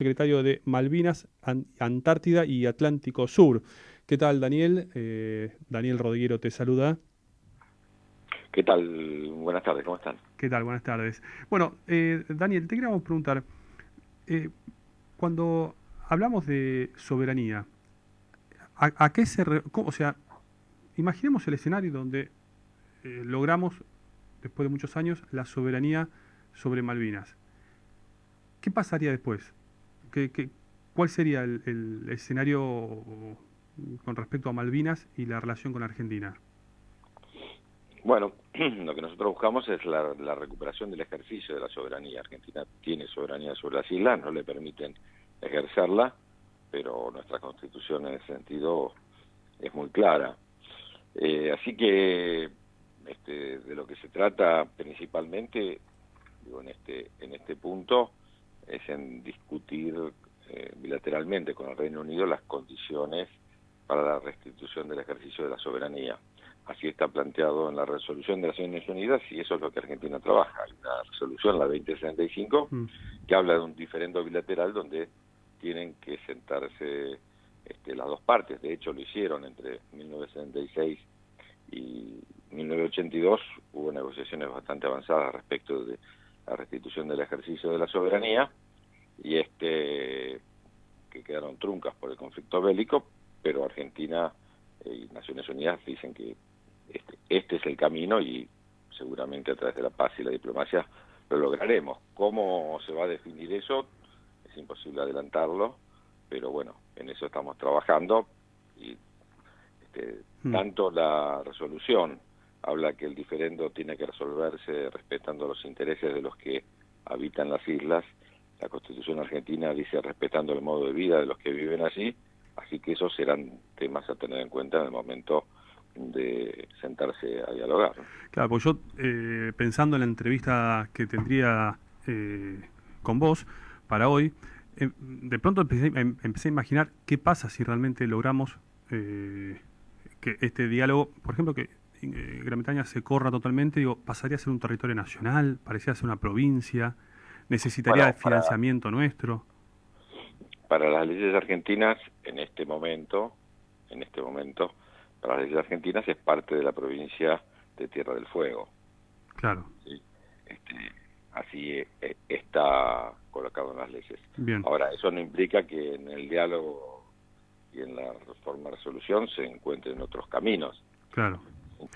Secretario de Malvinas, Antártida y Atlántico Sur. ¿Qué tal, Daniel? Daniel Rodiguero te saluda. ¿Qué tal? Buenas tardes, ¿cómo están? ¿Qué tal? Buenas tardes. Bueno, Daniel, te queríamos preguntar, eh, cuando hablamos de soberanía, ¿a qué o sea, imaginemos el escenario donde logramos, después de muchos años, la soberanía sobre Malvinas. ¿Qué pasaría después? ¿Cuál sería el escenario con respecto a Malvinas y la relación con Argentina? Bueno, lo que nosotros buscamos es la recuperación del ejercicio de la soberanía. Argentina tiene soberanía sobre las islas, no le permiten ejercerla, pero nuestra constitución en ese sentido es muy clara. Así que de lo que se trata principalmente, digo, en este punto, es en discutir bilateralmente con el Reino Unido las condiciones para la restitución del ejercicio de la soberanía. Así está planteado en la resolución de las Naciones Unidas y eso es lo que Argentina trabaja. Hay una resolución, la 2065, Mm, que habla de un diferendo bilateral donde tienen que sentarse las dos partes. De hecho, lo hicieron entre 1976 y 1982. Hubo negociaciones bastante avanzadas respecto de la restitución del ejercicio de la soberanía y que quedaron truncas por el conflicto bélico, pero Argentina y Naciones Unidas dicen que este es el camino y seguramente a través de la paz y la diplomacia lo lograremos. ¿Cómo se va a definir eso? Es imposible adelantarlo, pero bueno, en eso estamos trabajando y mm. tanto la resolución habla que el diferendo tiene que resolverse respetando los intereses de los que habitan las islas. La Constitución argentina dice respetando el modo de vida de los que viven allí, así que esos serán temas a tener en cuenta en el momento de sentarse a dialogar, ¿no? Claro, pues yo pensando en la entrevista que tendría con vos para hoy, de pronto empecé a imaginar qué pasa si realmente logramos que este diálogo, por ejemplo, que Gran Bretaña se corra totalmente, digo, pasaría a ser un territorio nacional, parecía ser una provincia, necesitaría Bueno, financiamiento nuestro. para las leyes argentinas, en este momento, para las leyes argentinas es parte de la provincia de Tierra del Fuego. Claro, ¿Sí? Este, Así está colocado en las leyes. bien, Ahora, eso no implica que en el diálogo y en la reforma resolución se encuentren otros caminos. claro.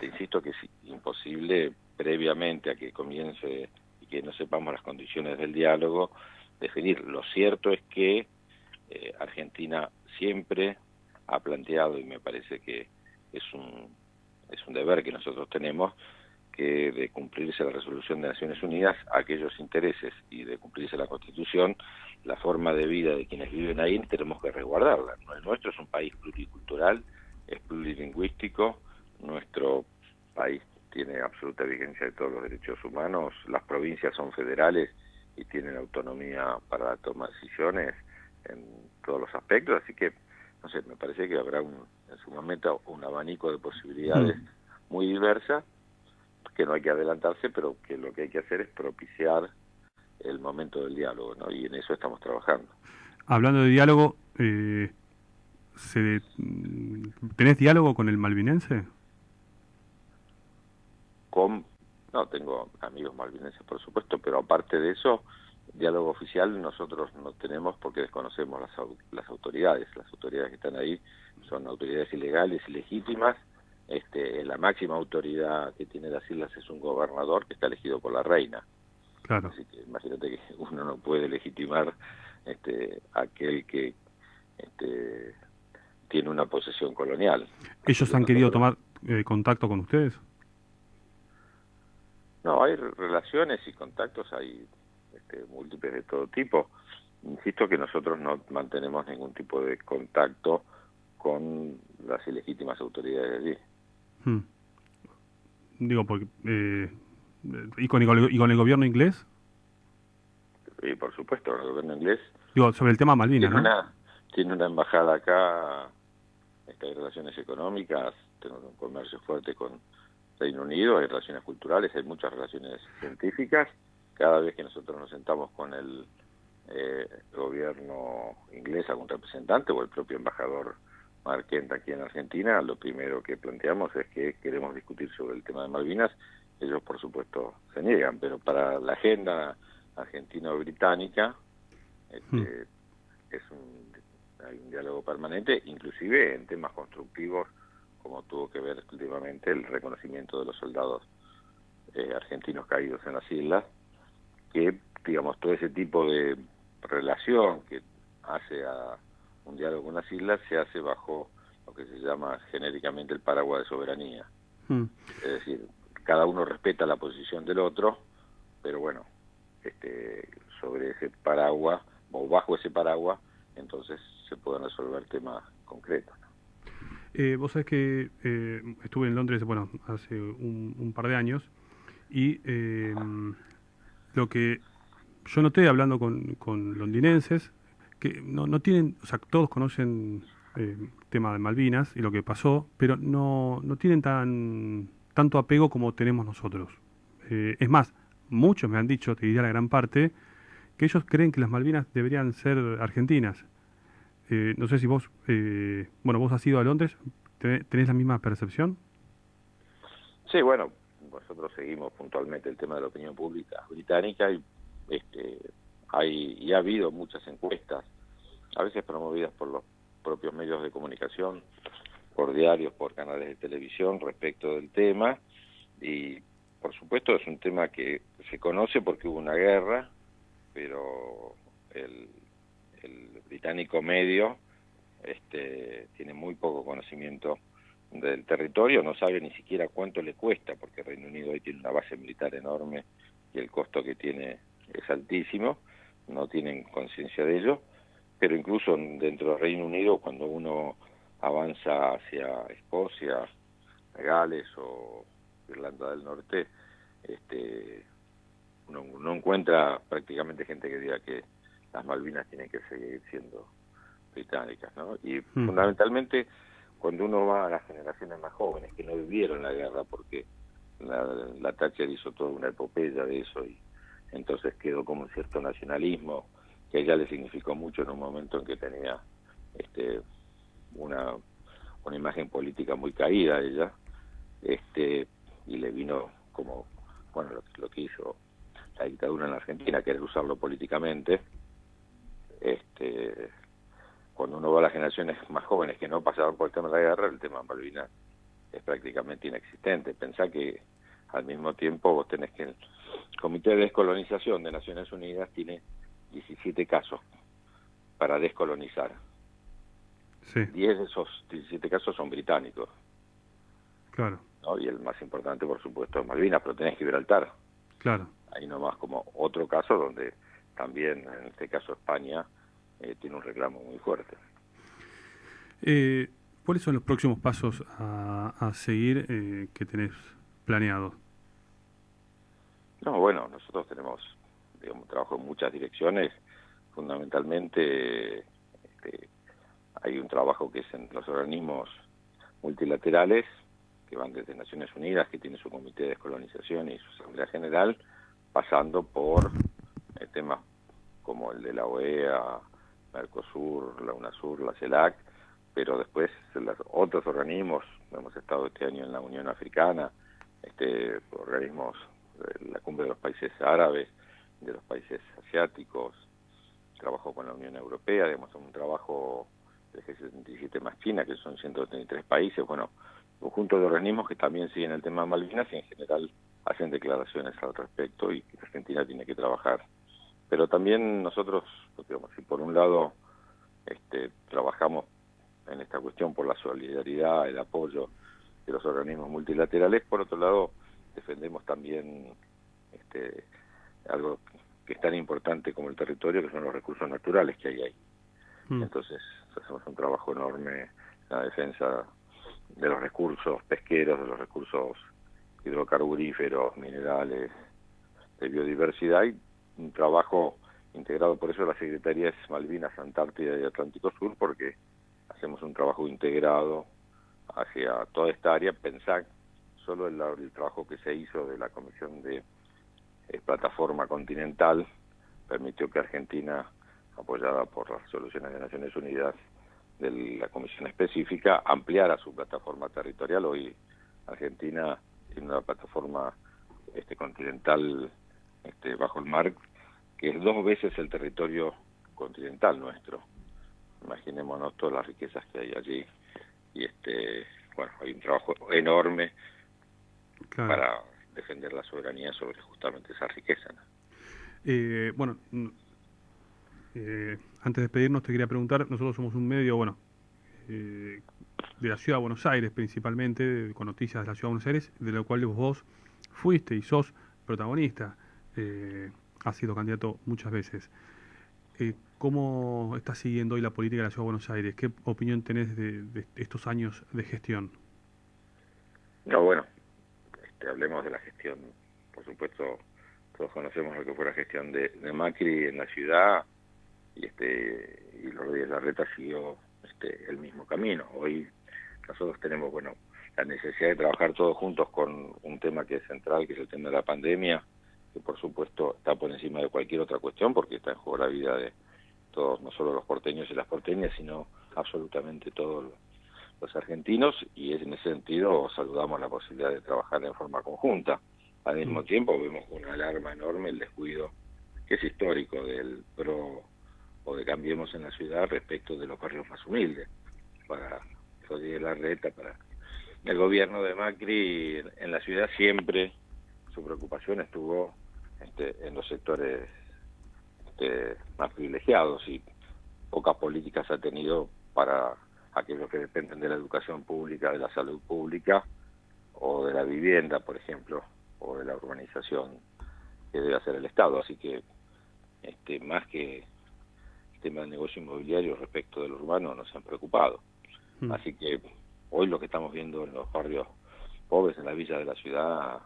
Te insisto que es imposible previamente a que comience y que no sepamos las condiciones del diálogo definir. Lo cierto es que Argentina siempre ha planteado, y me parece que es un deber que nosotros tenemos, que de cumplirse la resolución de Naciones Unidas, aquellos intereses y de cumplirse la Constitución, la forma de vida de quienes viven ahí tenemos que resguardarla. El nuestro es un país pluricultural, es plurilingüístico, nuestro país tiene absoluta vigencia de todos los derechos humanos, las provincias son federales y tienen autonomía para la toma de decisiones en todos los aspectos, así que, no sé, me parece que habrá en su momento un abanico de Mm. posibilidades muy diversas, que no hay que adelantarse, pero que lo que hay que hacer es propiciar el momento del diálogo, ¿no? Y en eso estamos trabajando. Hablando de diálogo, ¿tenés diálogo con el malvinense? Con, no, tengo amigos malvinenses, por supuesto, pero aparte de eso, diálogo oficial nosotros no tenemos porque desconocemos las autoridades. Las autoridades que están ahí son autoridades ilegales, ilegítimas. La máxima autoridad que tiene las islas es un gobernador que está elegido por la reina. Claro. Así que imagínate que uno no puede legitimar aquel que este, tiene una posesión colonial. Así ¿Ellos que han querido nosotros, tomar contacto con ustedes? no, hay relaciones y contactos, hay múltiples de todo tipo. Insisto que nosotros no mantenemos ningún tipo de contacto con las ilegítimas autoridades de allí. Hmm. Digo, porque... ¿y con el gobierno inglés? Y por supuesto, el gobierno inglés Digo, sobre el tema Malvinas, tiene ¿no? una embajada acá, hay relaciones económicas, tengo un comercio fuerte con Reino Unido, hay relaciones culturales, hay muchas relaciones científicas. Cada vez que nosotros nos sentamos con el el gobierno inglés, algún representante o el propio embajador Mark Kent aquí en Argentina, lo primero que planteamos es que queremos discutir sobre el tema de Malvinas. Ellos, por supuesto, se niegan, pero para la agenda argentino-británica Mm. hay un diálogo permanente, inclusive en temas constructivos, como tuvo que ver últimamente el reconocimiento de los soldados argentinos caídos en las islas, que, digamos, todo ese tipo de relación que hace a un diálogo con las islas se hace bajo lo que se llama genéricamente el paraguas de soberanía. Mm. Es decir, cada uno respeta la posición del otro, pero bueno, sobre ese paraguas o bajo ese paraguas, entonces se pueden resolver temas concretos. Vos sabés que estuve en Londres, bueno, hace un par de años, y lo que yo noté hablando con londinenses, que no tienen, o sea, todos conocen el tema de Malvinas y lo que pasó, pero no tienen tanto apego como tenemos nosotros. Es más, muchos me han dicho, te diría la gran parte, que ellos creen que las Malvinas deberían ser argentinas. No sé si vos, bueno, vos has ido a Londres, ¿tenés la misma percepción? Sí, bueno, nosotros seguimos puntualmente el tema de la opinión pública británica y ha habido muchas encuestas, a veces promovidas por los propios medios de comunicación, por diarios, por canales de televisión respecto del tema, y por supuesto es un tema que se conoce porque hubo una guerra, pero el británico medio tiene muy poco conocimiento del territorio, no sabe ni siquiera cuánto le cuesta, porque Reino Unido hoy tiene una base militar enorme y el costo que tiene es altísimo, no tienen conciencia de ello, pero incluso dentro del Reino Unido, cuando uno avanza hacia Escocia, Gales o Irlanda del Norte, uno no encuentra prácticamente gente que diga que las Malvinas tienen que seguir siendo británicas, ¿no? Y Mm. fundamentalmente cuando uno va a las generaciones más jóvenes que no vivieron la guerra, porque la Thatcher hizo toda una epopeya de eso y entonces quedó como un cierto nacionalismo que a ella le significó mucho en un momento en que tenía una imagen política muy caída a ella, y le vino como, bueno, lo que hizo la dictadura en la Argentina, querer usarlo políticamente. Cuando uno va a las generaciones más jóvenes que no pasaron por el tema de la guerra, el tema de Malvinas es prácticamente inexistente. Pensá que al mismo tiempo vos tenés que el Comité de Descolonización de Naciones Unidas tiene 17 casos para descolonizar. Sí, 10 de esos 17 casos son británicos, claro, ¿no? Y el más importante, por supuesto, es Malvinas, pero tenés Gibraltar. claro. Ahí nomás como otro caso donde también, en este caso España, tiene un reclamo muy fuerte. Eh, ¿Cuáles son los próximos pasos a seguir que tenés planeado? No, bueno, nosotros tenemos, digamos, trabajo en muchas direcciones. Fundamentalmente, hay un trabajo que es en los organismos multilaterales, que van desde Naciones Unidas, que tiene su Comité de Descolonización y su Asamblea General, pasando por temas como el de la OEA, Mercosur, la UNASUR, la CELAC, pero después los otros organismos, hemos estado este año en la Unión Africana, organismos de la Cumbre de los Países Árabes, de los países asiáticos, trabajo con la Unión Europea, digamos, un trabajo del G77 más China, que son 133 países, bueno, un conjunto de organismos que también siguen el tema de Malvinas y en general hacen declaraciones al respecto y que Argentina tiene que trabajar. Pero también nosotros, digamos, si por un lado trabajamos en esta cuestión por la solidaridad, el apoyo de los organismos multilaterales, por otro lado defendemos también algo que es tan importante como el territorio, que son los recursos naturales que hay ahí. Mm. Entonces hacemos un trabajo enorme en la defensa de los recursos pesqueros, de los recursos hidrocarburíferos, minerales, de biodiversidad, y un trabajo integrado. Por eso la Secretaría es Malvinas, Antártida y Atlántico Sur, porque hacemos un trabajo integrado hacia toda esta área. Pensar solo el trabajo que se hizo de la Comisión de Plataforma Continental, permitió que Argentina, apoyada por las resoluciones de Naciones Unidas de la Comisión Específica, ampliara su plataforma territorial. Hoy Argentina tiene una plataforma continental bajo el mar, que es 2 veces el territorio continental nuestro. Imaginémonos todas las riquezas que hay allí. Y bueno, hay un trabajo enorme, claro, para defender la soberanía sobre justamente esa riqueza, ¿no? Bueno, antes de despedirnos te quería preguntar, nosotros somos un medio, bueno, de la ciudad de Buenos Aires principalmente, con noticias de la ciudad de Buenos Aires, de lo cual vos fuiste y sos protagonista, has sido candidato muchas veces. ¿Cómo estás siguiendo hoy la política de la ciudad de Buenos Aires? ¿Qué opinión tenés de estos años de gestión? No, bueno, hablemos de la gestión. Por supuesto, todos conocemos lo que fue la gestión de Macri en la ciudad, y Rodríguez Larreta siguió el mismo camino. Hoy nosotros tenemos, bueno, la necesidad de trabajar todos juntos con un tema que es central, que es el tema de la pandemia, que por supuesto está por encima de cualquier otra cuestión, porque está en juego la vida de todos, no solo los porteños y las porteñas, sino absolutamente todos los argentinos, y en ese sentido saludamos la posibilidad de trabajar en forma conjunta. Al mismo tiempo vemos con una alarma enorme el descuido, que es histórico, del PRO o de Cambiemos en la ciudad respecto de los barrios más humildes. Para Rodríguez Larreta, para el gobierno de Macri, en la ciudad siempre su preocupación estuvo en los sectores más privilegiados, y pocas políticas ha tenido para aquellos que dependen de la educación pública, de la salud pública, o de la vivienda, por ejemplo, o de la urbanización que debe hacer el Estado. Así que más que el tema del negocio inmobiliario respecto de lo urbano nos han preocupado. Así que hoy lo que estamos viendo en los barrios pobres, en la villa de la ciudad,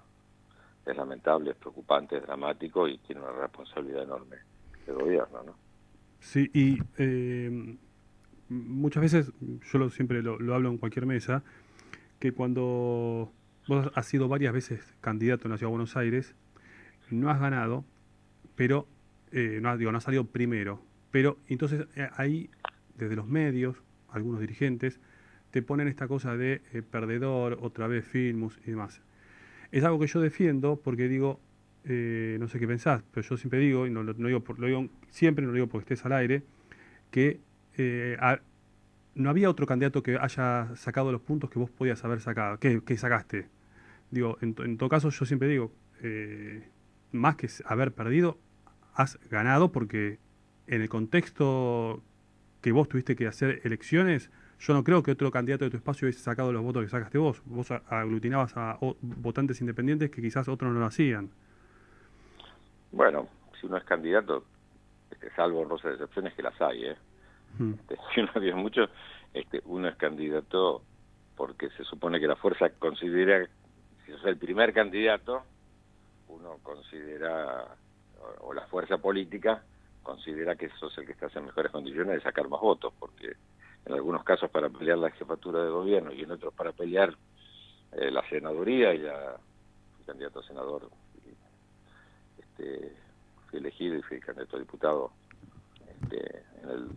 es lamentable, es preocupante, es dramático, y tiene una responsabilidad enorme el gobierno, ¿no? Sí, y muchas veces, yo siempre lo hablo en cualquier mesa, que cuando vos has sido varias veces candidato en la Ciudad de Buenos Aires, no has ganado, pero no has salido primero. Pero entonces ahí, desde los medios, algunos dirigentes, te ponen esta cosa de perdedor, otra vez Filmus y demás. Es algo que yo defiendo porque digo, no sé qué pensás, pero yo siempre digo, y no lo digo, lo digo siempre, no lo digo porque estés al aire, que no había otro candidato que haya sacado los puntos que vos podías haber sacado, que sacaste. Digo, en todo caso, yo siempre digo, más que haber perdido, has ganado, porque en el contexto que vos tuviste que hacer elecciones, yo no creo que otro candidato de tu espacio hubiese sacado los votos que sacaste vos. Vos aglutinabas a votantes independientes que quizás otros no lo hacían. Bueno, si uno es candidato, salvo honrosas excepciones que las hay, si uno vio mucho, uno es candidato porque se supone que la fuerza considera, si sos el primer candidato, uno considera, o la fuerza política considera que sos el que está en mejores condiciones de sacar más votos, porque en algunos casos para pelear la jefatura de gobierno y en otros para pelear la senaduría, y fui candidato a senador, fui elegido, y fui candidato a diputado en el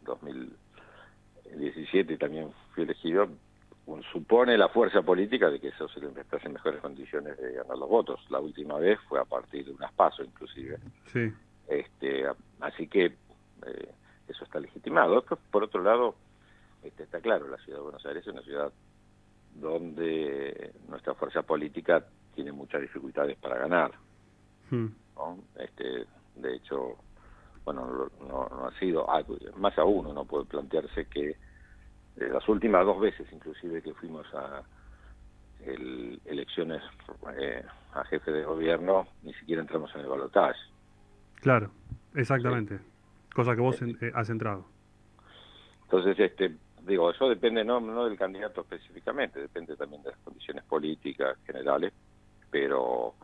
2017, y también fui elegido. Supone la fuerza política de que eso se le estás en mejores condiciones de ganar los votos. La última vez fue a partir de unas PASO, inclusive. Sí. Así que eso está legitimado. Después, por otro lado, está claro, la ciudad de Buenos Aires es una ciudad donde nuestra fuerza política tiene muchas dificultades para ganar, ¿no? De hecho, bueno, no ha sido, más aún uno puede plantearse que las últimas 2 veces inclusive que fuimos a elecciones a jefe de gobierno, ni siquiera entramos en el balotaje. Claro, exactamente. Sí. Cosa que vos has entrado. Entonces, digo, eso depende no del candidato específicamente, depende también de las condiciones políticas generales, pero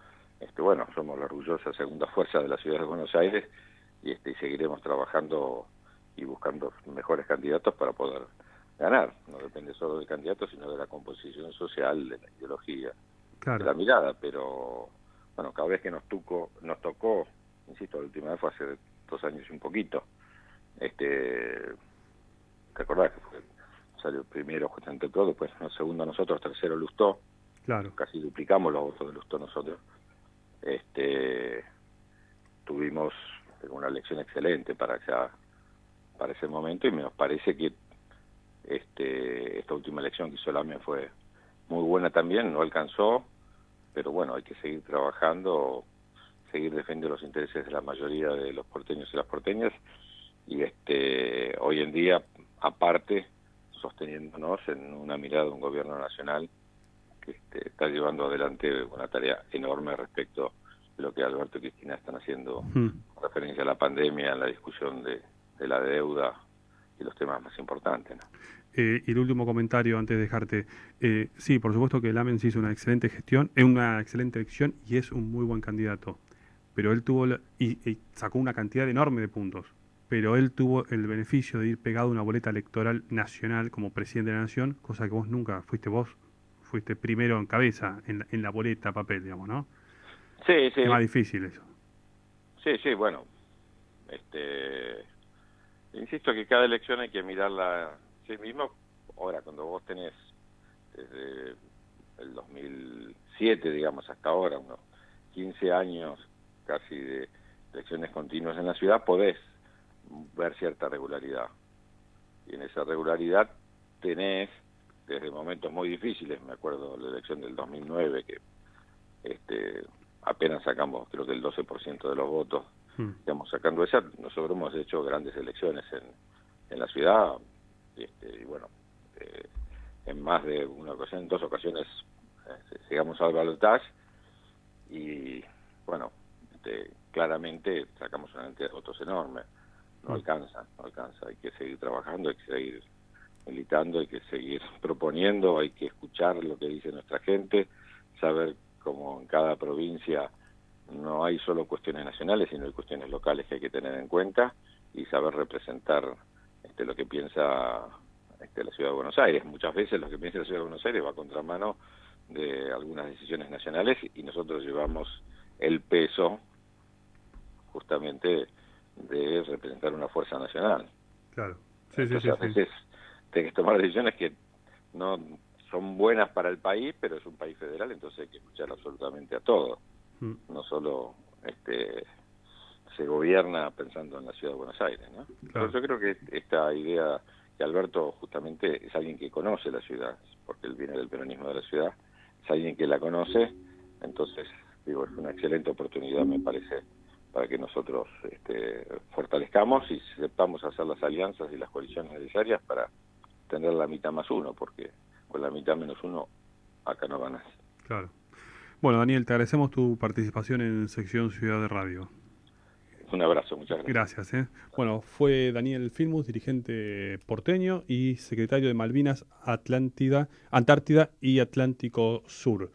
bueno, somos la orgullosa segunda fuerza de la ciudad de Buenos Aires, y seguiremos trabajando y buscando mejores candidatos para poder ganar. No depende solo del candidato, sino de la composición social, de la ideología, claro, de la mirada. Pero bueno, cada vez que nos tocó, insisto, la última vez fue hace 2 años y un poquito. ¿Te acordás que salió primero justamente todo, después segundo nosotros, tercero Lustó, Claro. casi duplicamos los votos de Lustó nosotros. Tuvimos una elección excelente para ese momento, y me parece que esta última elección que hizo Lamen fue muy buena también, no alcanzó, pero bueno, hay que seguir trabajando, seguir defendiendo los intereses de la mayoría de los porteños y las porteñas, y hoy en día, aparte, sosteniéndonos en una mirada de un gobierno nacional que está llevando adelante una tarea enorme respecto a lo que Alberto y Cristina están haciendo con referencia a la pandemia, en la discusión de la deuda y los temas más importantes, ¿no? Y el último comentario antes de dejarte. Sí, por supuesto que Lamens hizo una excelente gestión, es una excelente elección y es un muy buen candidato. Pero él tuvo y sacó una cantidad enorme de puntos. Pero él tuvo el beneficio de ir pegado a una boleta electoral nacional como presidente de la nación, cosa que vos nunca fuiste. Vos fuiste primero en cabeza en la boleta papel, digamos, ¿no? Sí, Es más sí, difícil eso. sí, bueno, insisto que cada elección hay que mirarla sí mismo. Ahora, cuando vos tenés desde el 2007, digamos, hasta ahora, unos 15 años casi de elecciones continuas en la ciudad, podés ver cierta regularidad. Y en esa regularidad tenés, desde momentos muy difíciles, me acuerdo de la elección del 2009, que apenas sacamos, creo que el 12% de los votos, estamos sacando esa. Nosotros hemos hecho grandes elecciones en la ciudad, y bueno, en más de una ocasión, en 2 ocasiones, llegamos al balotaje, y bueno, claramente sacamos una cantidad de votos enorme. No alcanza, hay que seguir trabajando, hay que seguir militando, hay que seguir proponiendo, hay que escuchar lo que dice nuestra gente, saber cómo en cada provincia no hay solo cuestiones nacionales, sino hay cuestiones locales que hay que tener en cuenta, y saber representar lo que piensa la Ciudad de Buenos Aires. Muchas veces lo que piensa la Ciudad de Buenos Aires va a contramano de algunas decisiones nacionales, y nosotros llevamos el peso justamente de representar una fuerza nacional. Claro. Sí, Entonces a veces tenés que tomar decisiones que no son buenas para el país, pero es un país federal, entonces hay que escuchar absolutamente a todo. No solo se gobierna pensando en la Ciudad de Buenos Aires, ¿no? Claro. Pero yo creo que esta idea que Alberto justamente es alguien que conoce la ciudad, porque él viene del peronismo de la ciudad, es alguien que la conoce, entonces digo, es una excelente oportunidad, me parece, para que nosotros fortalezcamos y sepamos hacer las alianzas y las coaliciones necesarias para tener la mitad más uno, porque con la mitad menos uno acá no ganas. Claro. Bueno, Daniel, te agradecemos tu participación en Sección Ciudad de Radio. Un abrazo, muchas gracias. Gracias. Bueno, fue Daniel Filmus, dirigente porteño y secretario de Malvinas, Antártida y Atlántico Sur.